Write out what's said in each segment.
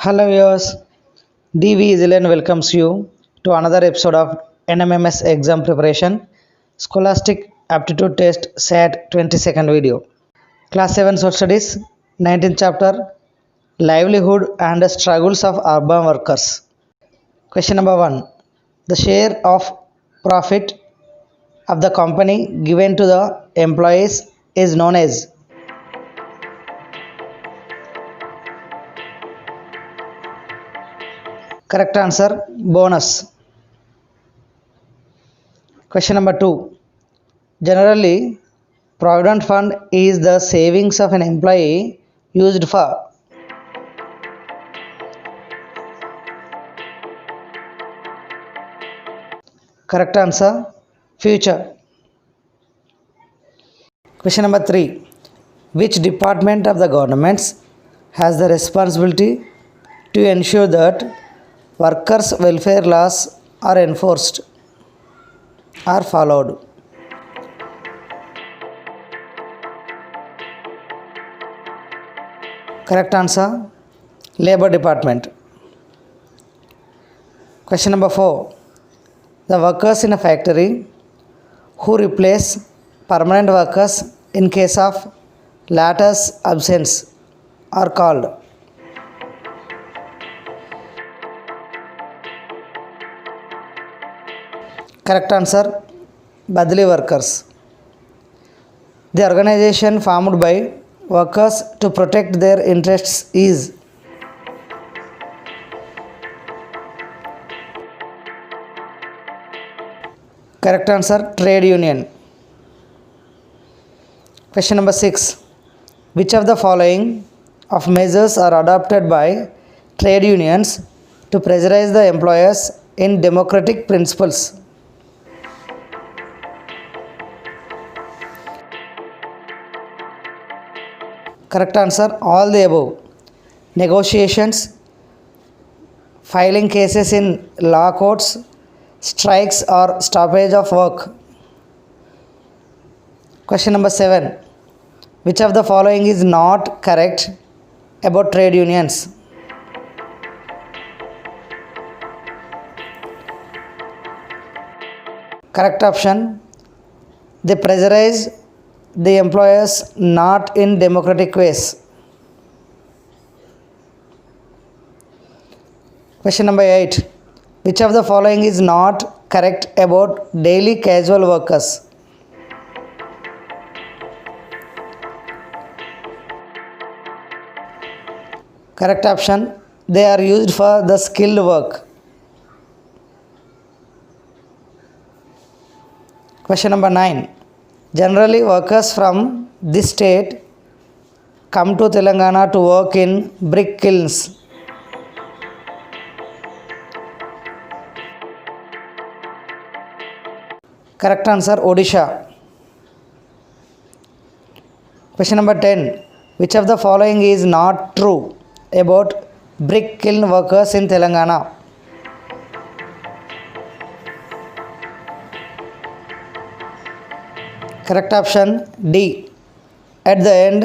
Hello viewers, DV Zealand welcomes you to another episode of NMMS exam preparation Scholastic Aptitude Test SAT 22nd video. Class 7 Social Studies 19th chapter Livelihood and Struggles of Urban Workers. Question number 1. The share of profit of the company given to the employees is known as. Correct answer, bonus. Question number 2. Generally, Provident Fund is the savings of an employee used for. Correct answer, future. Question number 3. Which department of the government has the responsibility to ensure that workers' welfare laws are enforced or followed? Correct answer, Labor Department. Question number 4. The workers in a factory who replace permanent workers in case of latter's absence are called. Correct answer, Badli workers. The organization formed by workers to protect their interests is. Correct answer, trade union. Question number 6. Which of the following of measures are adopted by trade unions to pressurize the employers in democratic principles? Correct answer, all the above. Negotiations, filing cases in law courts, strikes or stoppage of work. Question number 7. Which of the following is not correct about trade unions? Correct option, they pressurize the employers not in democratic ways. Question number 8. Which of the following is not correct about daily casual workers? Correct option, they are used for the skilled work. Question number 9. Generally, workers from this state come to Telangana to work in brick kilns. Correct answer, Odisha. Question number 10. Which of the following is not true about brick kiln workers in Telangana? Correct option, D. At the end,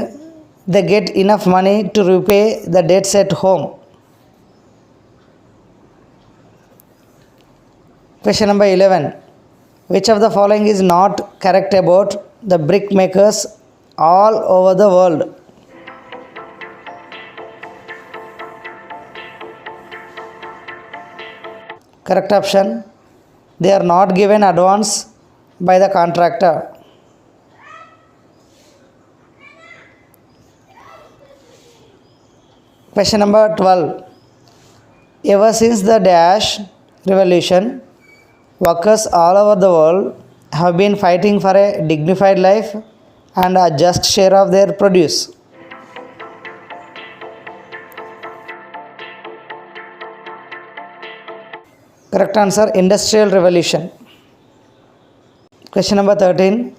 they get enough money to repay the debts at home. Question number 11. Which of the following is not correct about the brick makers all over the world? Correct option, they are not given advance by the contractor. Question number 12. Ever since the Dash Revolution, workers all over the world have been fighting for a dignified life and a just share of their produce. Correct answer, Industrial Revolution. Question number 13.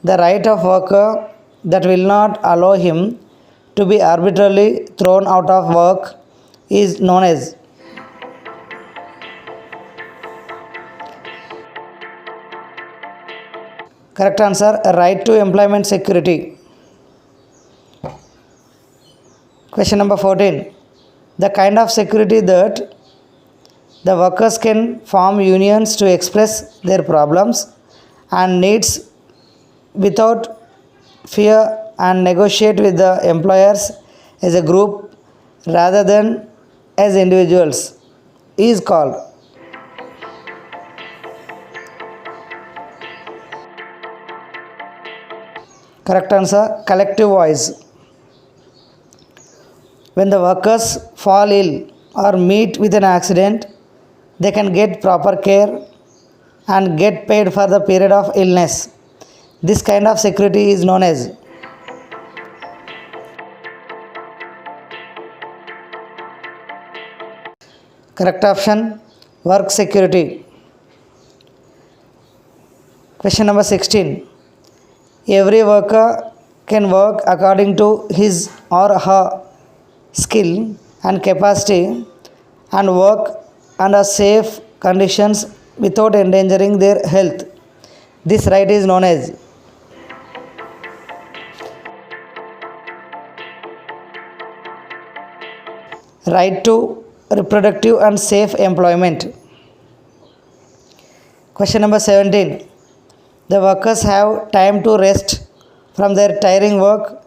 The right of worker that will not allow him to be arbitrarily thrown out of work is known as. Correct answer, right to employment security. Question number 14. The kind of security that the workers can form unions to express their problems and needs without fear and negotiate with the employers as a group rather than as individuals is called. Correct answer collective voice. When the workers fall ill or meet with an accident, they can get proper care and get paid for the period of illness. This kind of security is known as. Correct option work security. Question number 16. Every worker can work according to his or her skill and capacity and work under safe conditions without endangering their health. This right is known as. Right to reproductive and safe employment. Question number 17. The workers have time to rest from their tiring work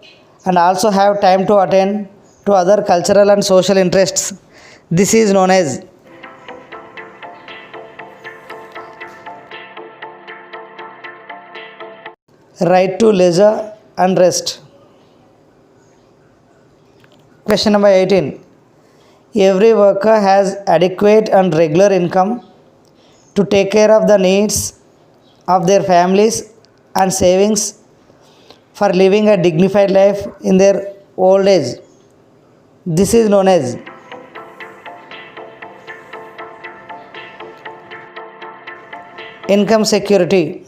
and also have time to attend to other cultural and social interests. This is known as. Right to leisure and rest. Question number 18. Every worker has adequate and regular income to take care of the needs of their families and savings for living a dignified life in their old age. This is known as. Income security.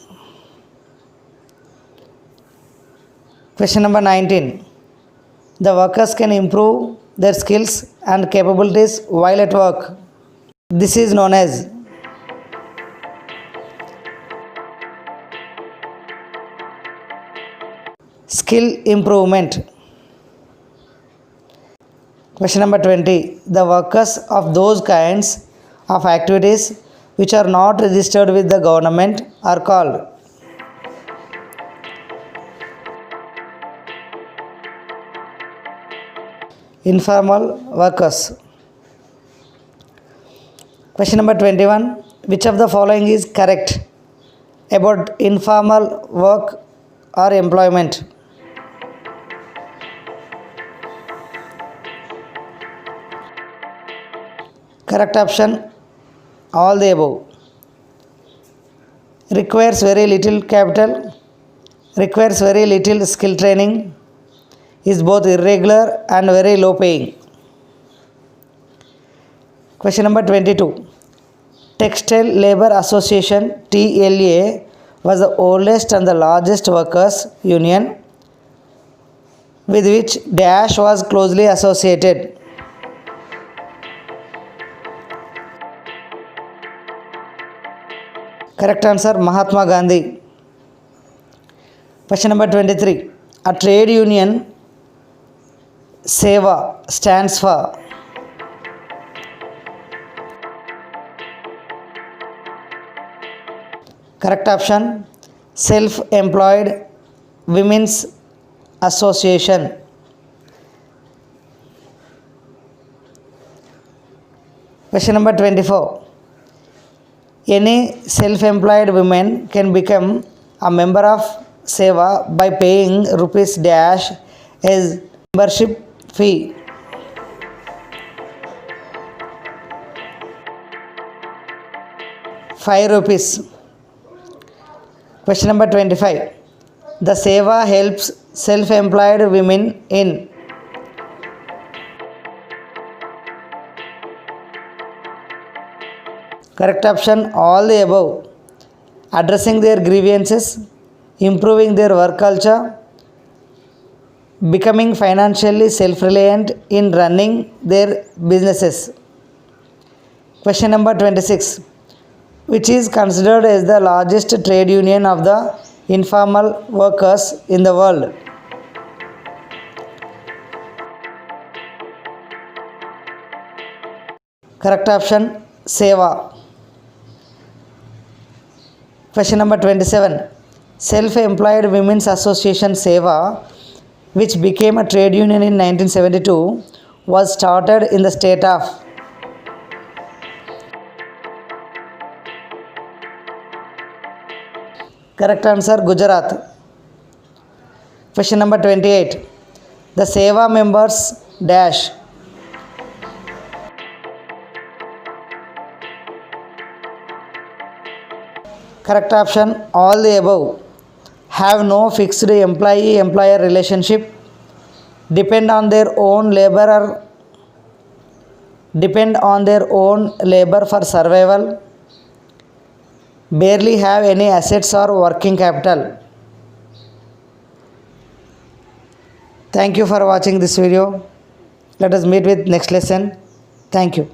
Question number 19. The workers can improve their skills and capabilities while at work. This is known as. Skill improvement. Question number 20. The workers of those kinds of activities which are not registered with the government are called. Informal workers. Question number 21. Which of the following is correct about informal work or employment? Correct option all the above. Requires very little capital, requires very little skill training, is both irregular and very low paying. Question number 22. Textile Labour Association TLA was the oldest and the largest workers union with which Dash was closely associated. Correct answer Mahatma Gandhi. Question number 23. A trade union SEVA stands for. Correct option Self-Employed Women's Association. Question number 24. Any self-employed woman can become a member of SEVA by paying rupees dash as membership fee. ₹5. Question number 25. The SEVA helps self-employed women in. Correct option all the above. Addressing their grievances, improving their work culture, becoming financially self-reliant in running their businesses. Question number 26. Which is considered as the largest trade union of the informal workers in the world? Correct option Seva. Question number 27. Self-Employed Women's Association Seva, which became a trade union in 1972, was started in the state of. Correct answer Gujarat. Question number 28. The Seva members dash. Correct option all the above. Have no fixed employee-employer relationship, depend on their own labor for survival, barely have any assets or working capital. Thank you for watching this video. Let us meet with next lesson. Thank you.